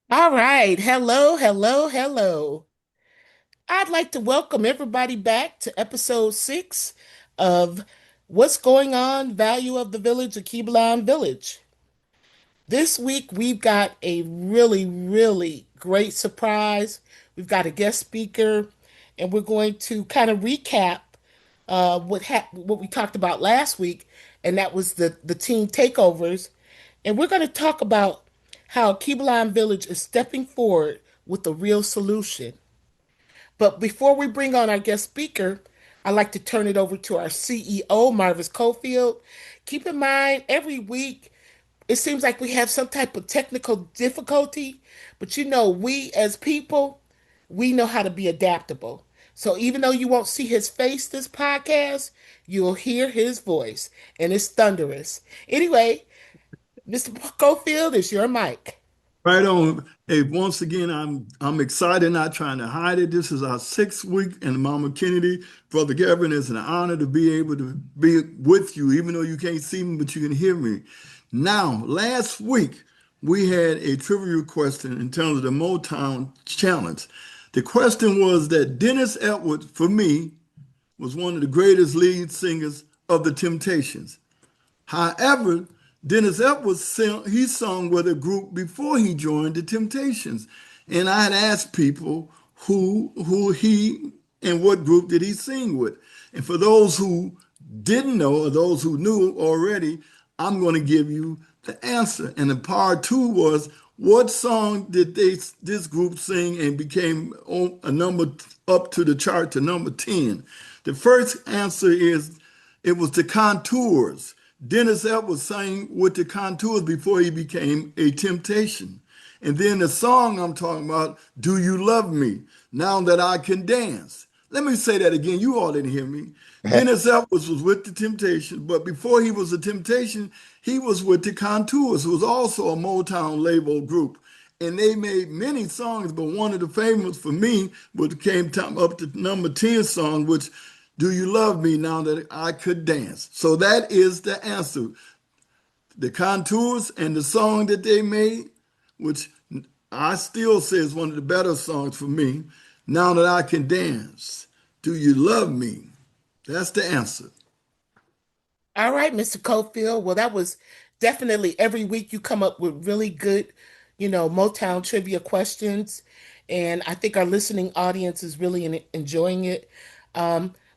All right. Hello, hello, hello. I'd like to welcome everybody back to episode 6 of What's Going On, Value of the Village of Keeblan Village. This week we've got a really, really great surprise. We've got a guest speaker, and we're going to kind of recap what we talked about last week, and that was the teen takeovers. And we're going to talk about how Keeblan Village is stepping forward with a real solution. But before we bring on our guest speaker, I'd like to turn it over to our CEO, Marvis Cofield. Keep in mind, every week it seems like we have some type of technical difficulty, but we as people, we know how to be adaptable. So even though you won't see his face this podcast, you'll hear his voice, and it's thunderous. Anyway, Mr. Cofield, it's your mic. Right on. Hey, once again, I'm excited, not trying to hide it. This is our 6th week in Mama Kennedy. Brother Gavin, it's an honor to be able to be with you, even though you can't see me, but you can hear me. Now, last week, we had a trivia question in terms of the Motown Challenge. The question was that Dennis Edwards, for me, was one of the greatest lead singers of the Temptations. However, Dennis Edwards he sung with a group before he joined the Temptations, and I had asked people who he and what group did he sing with. And for those who didn't know or those who knew already, I'm going to give you the answer. And the part two was what song did this group sing and became a number up to the chart to number 10? The first answer is it was the Contours. Dennis Edwards sang with the Contours before he became a Temptation. And then the song I'm talking about, Do You Love Me? Now That I Can Dance. Let me say that again. You all didn't hear me. Dennis Edwards was with the Temptation, but before he was a Temptation, he was with the Contours, who was also a Motown label group. And they made many songs, but one of the famous for me came up to number 10 song, which do you love me now that I could dance? So that is the answer. The Contours and the song that they made, which I still say is one of the better songs for me, Now That I Can Dance. Do you love me? That's the answer. All right, Mr. Cofield. Well, that was definitely every week you come up with really good, Motown trivia questions. And I think our listening audience is really enjoying it.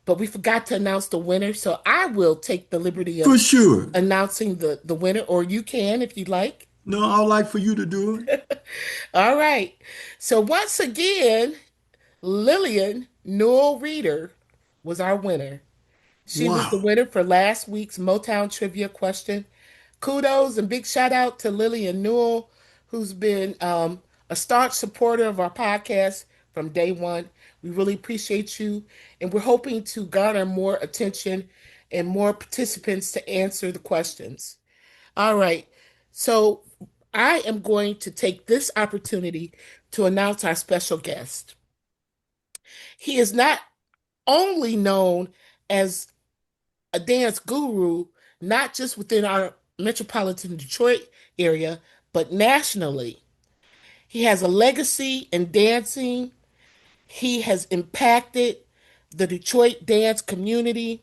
But we forgot to announce the winner. So I will take the liberty of For sure. announcing the winner, or you can if you'd like. No, I'd like for you to do it. All right. So once again, Lillian Newell Reeder was our winner. She was the Wow. winner for last week's Motown trivia question. Kudos and big shout out to Lillian Newell, who's been a staunch supporter of our podcast from day one. We really appreciate you, and we're hoping to garner more attention and more participants to answer the questions. All right, so I am going to take this opportunity to announce our special guest. He is not only known as a dance guru, not just within our metropolitan Detroit area, but nationally. He has a legacy in dancing. He has impacted the Detroit dance community.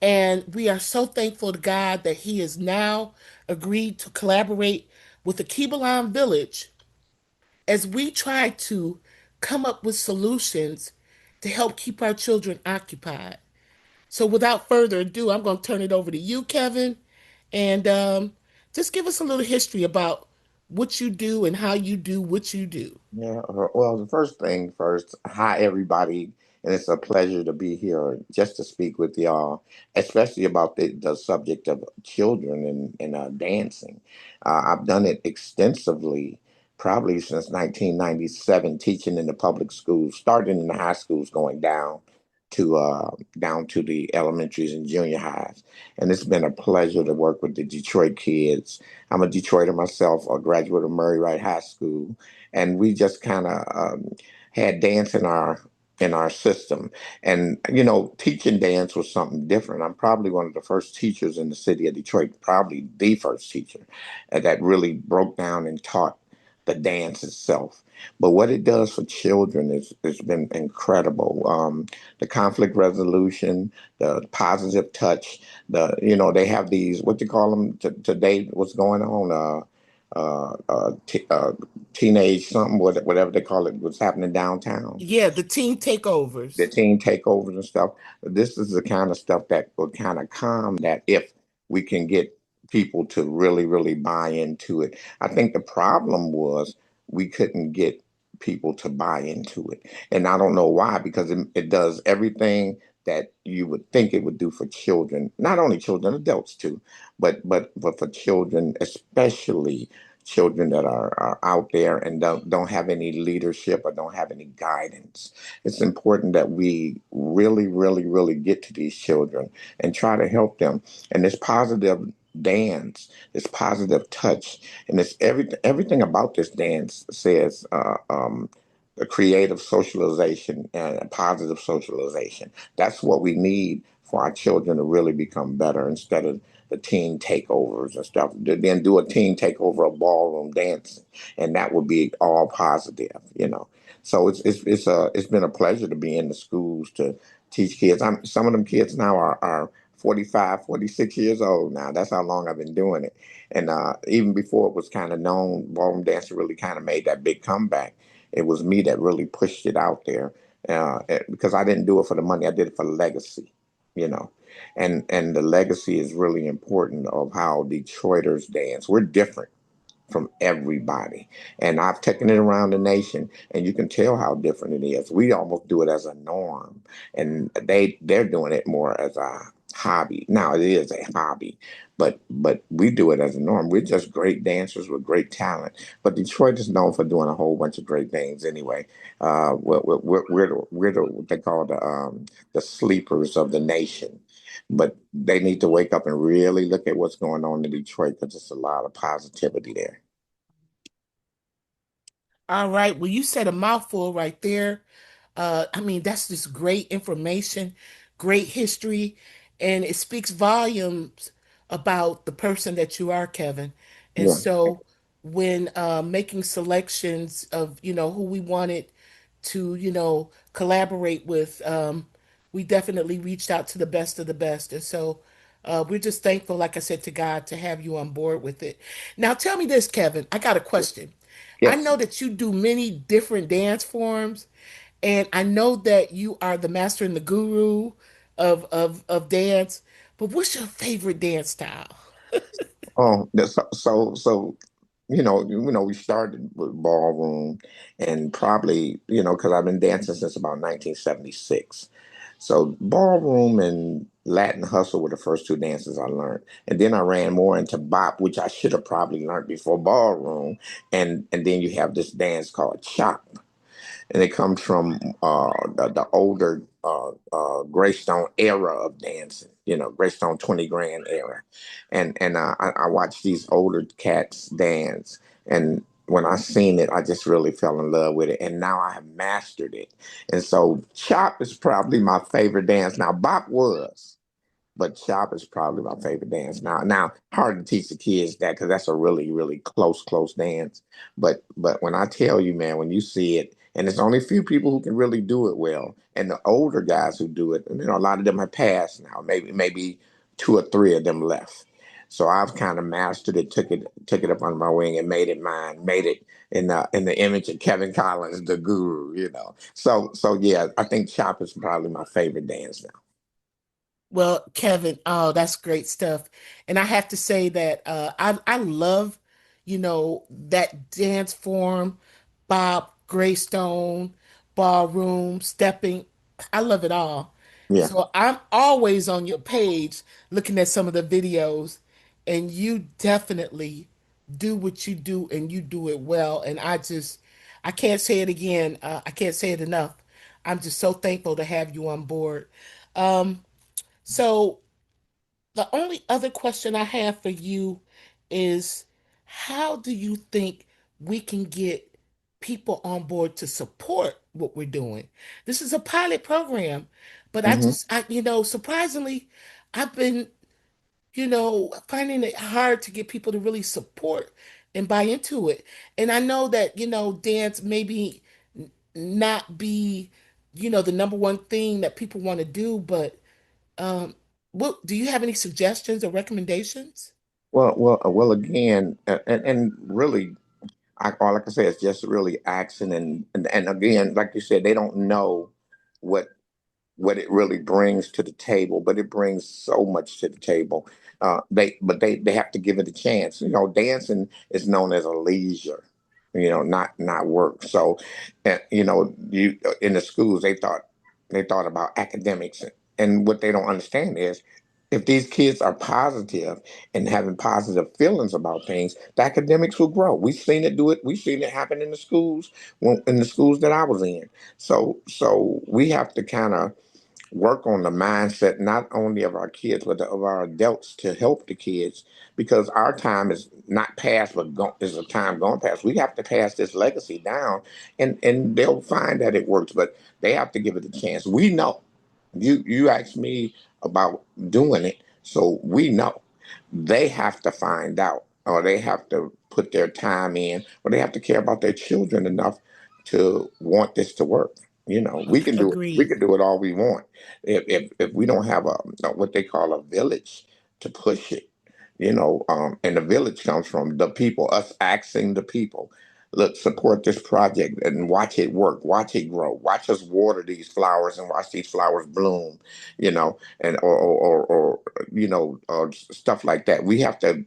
And we are so thankful to God that he has now agreed to collaborate with the Kibalan Village as we try to come up with solutions to help keep our children occupied. So without further ado, I'm going to turn it over to you, Kevin, and just give us a little history about what you do and how you do what you do. Yeah, well, the first thing first, hi everybody, and it's a pleasure to be here just to speak with y'all, especially about the subject of children and dancing. I've done it extensively, probably since 1997, teaching in the public schools, starting in the high schools, going down to the elementaries and junior highs. And it's been a pleasure to work with the Detroit kids. I'm a Detroiter myself, a graduate of Murray Wright High School, and we just kind of had dance in our system. And teaching dance was something different. I'm probably one of the first teachers in the city of Detroit, probably the first teacher that really broke down and taught the dance itself. But what it does for children is has been incredible. The conflict resolution, the positive touch, they have these, what you call them today. What's going on? Teenage something, whatever they call it, what's happening downtown, Yeah, the teen the takeovers. team takeovers and stuff. This is the kind of stuff that will kind of calm that if we can get people to really, really buy into it. I think the problem was we couldn't get people to buy into it. And I don't know why, because it does everything that you would think it would do for children, not only children, adults too, but for children, especially children that are out there and don't have any leadership or don't have any guidance. It's important that we really, really, really get to these children and try to help them. And this positive dance, this positive touch, and this everything about this dance says a creative socialization and a positive socialization. That's what we need for our children to really become better instead of the teen takeovers and stuff. Then do a teen takeover of ballroom dancing, and that would be all positive. So it's been a pleasure to be in the schools to teach kids. Some of them kids now are 45, 46 years old now. That's how long I've been doing it. And even before it was kind of known, ballroom dancing really kind of made that big comeback. It was me that really pushed it out there because I didn't do it for the money. I did it for the legacy, you know. And the legacy is really important of how Detroiters dance. We're different from everybody. And I've taken it around the nation, and you can tell how different it is. We almost do it as a norm, and they're doing it more as a hobby. Now it is a hobby, but we do it as a norm. We're just great dancers with great talent. But Detroit is known for doing a whole bunch of great things anyway. We're what they call the sleepers of the nation. But they need to wake up and really look at what's going on in Detroit because there's a lot of positivity there. All right. Well, you said a mouthful right there. I mean, that's just great information, great history, and it speaks volumes about the person that you are, Kevin. And Yeah. so, when making selections of who we wanted to collaborate with, we definitely reached out to the best of the best. And so, we're just thankful, like I said, to God to have you on board with it. Now, tell me this, Kevin. I got a question. I Yes. know that you do many different dance forms, and I know that you are the master and the guru of dance. But what's your favorite dance style? We started with ballroom, and probably, because I've been dancing since about 1976. So ballroom and Latin hustle were the first two dances I learned, and then I ran more into bop, which I should have probably learned before ballroom, and then you have this dance called chop, and it comes from the older Greystone era of dancing, Greystone 20 grand era, and I watched these older cats dance, and when I seen it, I just really fell in love with it, and now I have mastered it, and so chop is probably my favorite dance. Now bop was. But chop is probably my favorite dance now. Hard to teach the kids that because that's a really, really close dance. But when I tell you, man, when you see it, and there's only a few people who can really do it well, and the older guys who do it, and a lot of them have passed now. Maybe two or three of them left. So I've kind of mastered it, took it up under my wing, and made it mine. Made it in the image of Kevin Collins, the guru. So yeah, I think chop is probably my favorite dance now. Well, Kevin, oh, that's great stuff. And I have to say that I love, that dance form, Bob, Greystone, ballroom, stepping. I love it all. Yeah. So I'm always on your page looking at some of the videos, and you definitely do what you do and you do it well. And I can't say it again. I can't say it enough. I'm just so thankful to have you on board. Um, so the only other question I have for you is how do you think we can get people on board to support what we're doing? This is a pilot program, but Hmm. surprisingly, I've been, finding it hard to get people to really support and buy into it. And I know that, dance maybe not be, the number one thing that people want to do, but um, what do you have any suggestions or recommendations? Well. Again, and really, all I can say is just really action, and again, like you said, they don't know what what it really brings to the table, but it brings so much to the table. They have to give it a chance. Dancing is known as a leisure, not work. So, you in the schools they thought about academics, and what they don't understand is if these kids are positive and having positive feelings about things, the academics will grow. We've seen it do it. We've seen it happen in the schools, in the schools that I was in. So we have to kind of work on the mindset not only of our kids but of our adults to help the kids, because our time is not past but is a time gone past. We have to pass this legacy down, and they'll find that it works, but they have to give it a chance. We know. You asked me about doing it, so we know. They have to find out, or they have to put their time in, or they have to care about their children enough to want this to work. We can do it. We Agreed. can do it all we want. If we don't have what they call a village to push it, and the village comes from the people, us asking the people, look, support this project and watch it work, watch it grow, watch us water these flowers and watch these flowers bloom, and or stuff like that. We have to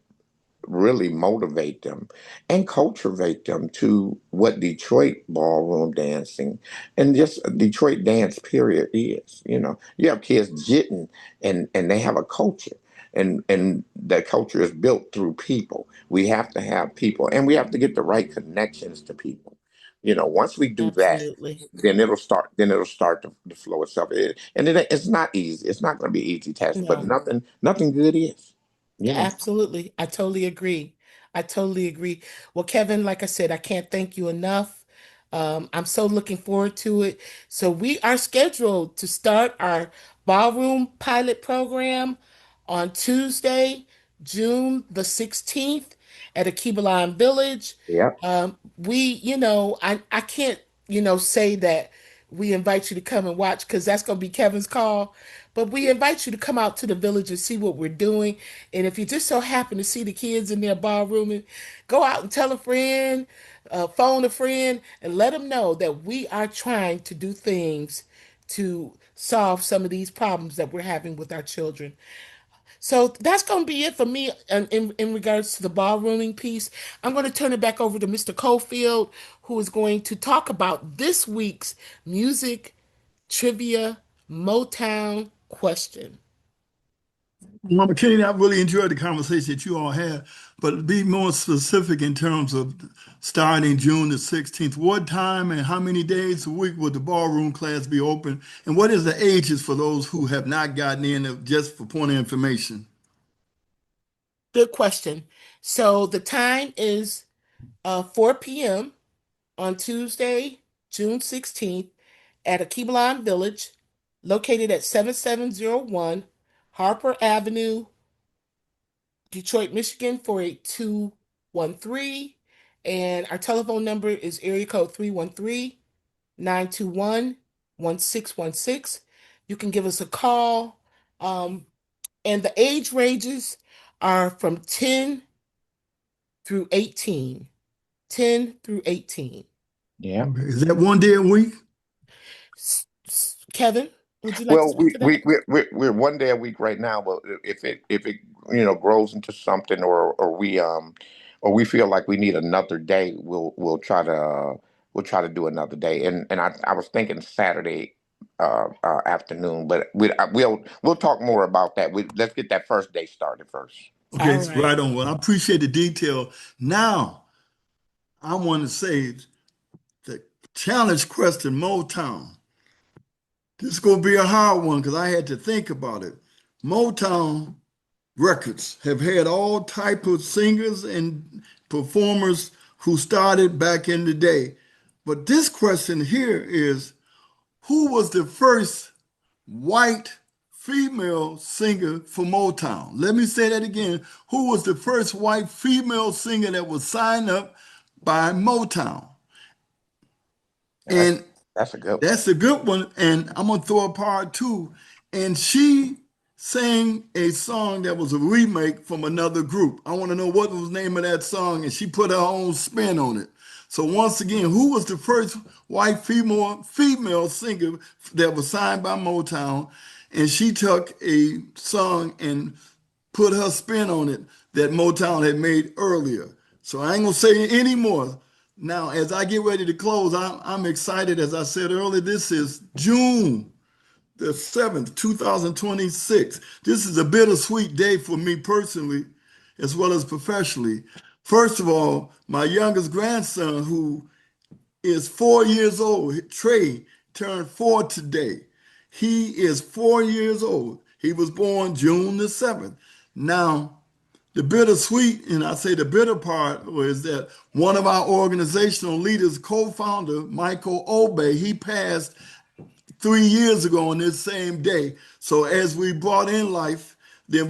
really motivate them and cultivate them to what Detroit ballroom dancing and just Detroit dance period is. You have kids jitting, and they have a culture. And that culture is built through people. We have to have people, and we have to get the right connections to people. Once we do that, Absolutely. then it'll start to flow itself. It's not easy. It's not going to be an easy task, but No. nothing good is. You know. Absolutely. I totally agree. I totally agree. Well, Kevin, like I said, I can't thank you enough. I'm so looking forward to it. So we are scheduled to start our ballroom pilot program on Tuesday, June the 16th at Akibalan Village. Yeah. I can't, say that we invite you to come and watch because that's going to be Kevin's call. But we invite you to come out to the village and see what we're doing. And if you just so happen to see the kids in their ballroom, and go out and tell a friend, phone a friend, and let them know that we are trying to do things to solve some of these problems that we're having with our children. So that's going to be it for me in regards to the ballrooming piece. I'm going to turn it back over to Mr. Cofield, who is going to talk about this week's music trivia Motown question. Mama Kenny, I really enjoyed the conversation that you all had, but be more specific in terms of starting June the 16th. What time and how many days a week will the ballroom class be open? And what is the ages for those who have not gotten in, just for point of information? Good question. So the time is 4 p.m. on Tuesday, June 16th at Akibalan Village, located at 7701 Harper Avenue, Detroit, Michigan 48213. And our telephone number is area code 313-921-1616. You can give us a call. And the age ranges are from 10 through 18. 10 through 18. Yeah. Okay. Is that one day a week? Kevin, would you like to Well, speak to that? we're one day a week right now, but if it grows into something, or we feel like we need another day, we'll try to do another day. And I was thinking Saturday afternoon, but we'll talk more about that. Let's get that first day started first. Okay, All it's right. right on. Well, I appreciate the detail. Now, I want to say the challenge question, Motown. This is going to be a hard one because I had to think about it. Motown records have had all type of singers and performers who started back in the day. But this question here is, who was the first white female singer for Motown? Let me say that again. Who was the first white female singer that was signed up by Motown? That's And that's a good one. that's a good one. And I'm gonna throw a part two. And she sang a song that was a remake from another group. I want to know what was the name of that song, and she put her own spin on it. So once again, who was the first white female singer that was signed by Motown? And she took a song and put her spin on it that Motown had made earlier. So I ain't gonna say any more. Now, as I get ready to close, I'm excited. As I said earlier, this is June the 7th, 2026. This is a bittersweet day for me personally, as well as professionally. First of all, my youngest grandson, who is 4 years old, Trey, turned 4 today. He is 4 years old. He was born June the 7th. Now, the bittersweet, and I say the bitter part, was that one of our organizational leaders, co-founder Michael Obey, he passed 3 years ago on this same day. So as we brought in life, then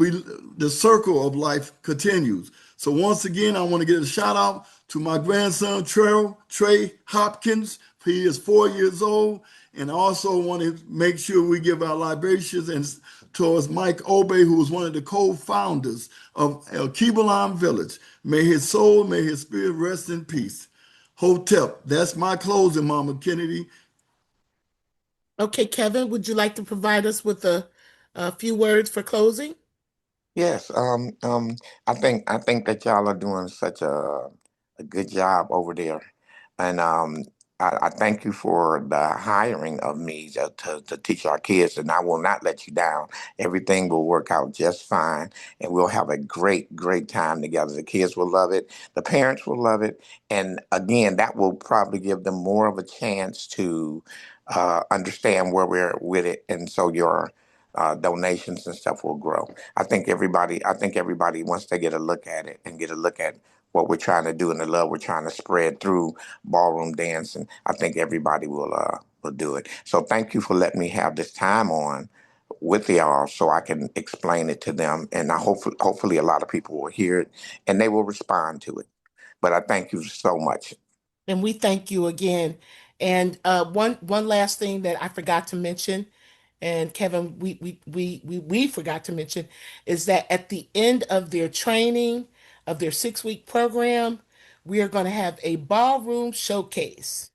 the circle of life continues. So once again, I want to give a shout out to my grandson Trey Hopkins. He is 4 years old, and I also want to make sure we give our libations and towards Mike Obey, who was one of the co-founders of El Kibalan Village. May his soul, may his spirit rest in peace. Hotep. That's my closing, Mama Kennedy. Okay, Kevin, would you like to provide us with a few words for closing? Yes, I think that y'all are doing such a good job over there, and I thank you for the hiring of me to teach our kids, and I will not let you down. Everything will work out just fine, and we'll have a great time together. The kids will love it, the parents will love it, and again, that will probably give them more of a chance to understand where we're with it, and so your donations and stuff will grow. I think everybody, once they get a look at it and get a look at what we're trying to do and the love we're trying to spread through ballroom dancing, I think everybody will do it. So thank you for letting me have this time on with y'all so I can explain it to them, and I hopefully a lot of people will hear it and they will respond to it. But I thank you so much. And we thank you again. And one last thing that I forgot to mention, and Kevin, we forgot to mention, is that at the end of their training, of their 6 week program, we are going to have a ballroom showcase.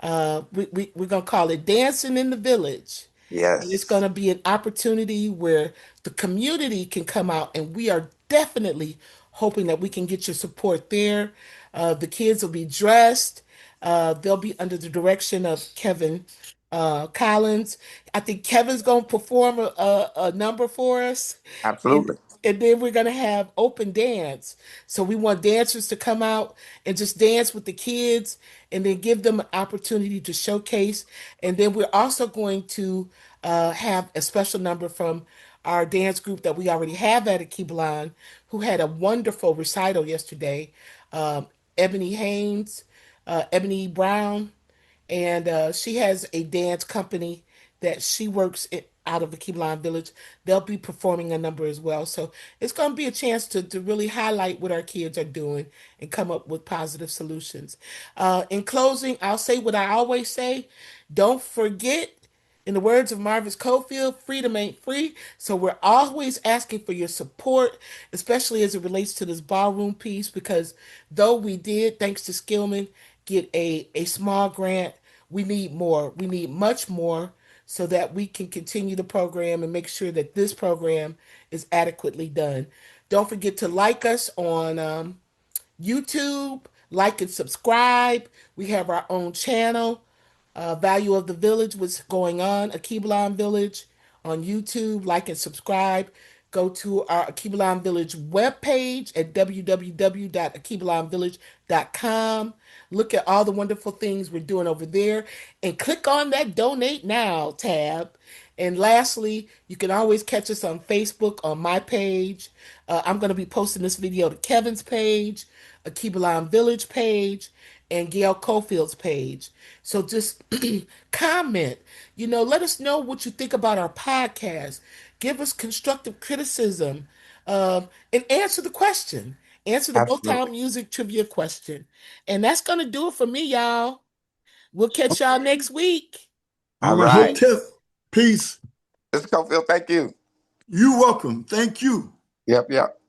We're going to call it Dancing in the Village. And it's going Yes, to be an opportunity where the community can come out, and we are definitely hoping that we can get your support there. The kids will be dressed. They'll be under the direction of Kevin Collins. I think Kevin's going to perform a number for us, and absolutely. and then we're going to have open dance. So we want dancers to come out and just dance with the kids, and then give them an opportunity to showcase. And then we're also going to have a special number from our dance group that we already have at Akibalon, who had a wonderful recital yesterday. Um, Ebony Haynes, Ebony Brown, and she has a dance company that she works out of the Keebline Village. They'll be performing a number as well. So it's going to be a chance to really highlight what our kids are doing and come up with positive solutions. In closing, I'll say what I always say: don't forget, in the words of Marvis Cofield, freedom ain't free. So we're always asking for your support, especially as it relates to this ballroom piece, because though we did, thanks to Skillman, get a small grant, we need more. We need much more so that we can continue the program and make sure that this program is adequately done. Don't forget to like us on YouTube, like and subscribe. We have our own channel. Value of the Village, what's going on, Akibalon Village on YouTube. Like and subscribe. Go to our Akibalon Village webpage at www.akibalonvillage.com. Look at all the wonderful things we're doing over there and click on that Donate Now tab. And lastly, you can always catch us on Facebook on my page. I'm going to be posting this video to Kevin's page, a Kibalon Village page, and Gail Cofield's page. So just comment, let us know what you think about our podcast. give us constructive criticism, and answer the question. Answer the Motown Absolutely. music trivia question. And that's going to do it for me, y'all. We'll catch y'all next week. All All right, right. hotel. Peace. Mr. Cofield, thank you. You welcome. Thank you. Yep, yep.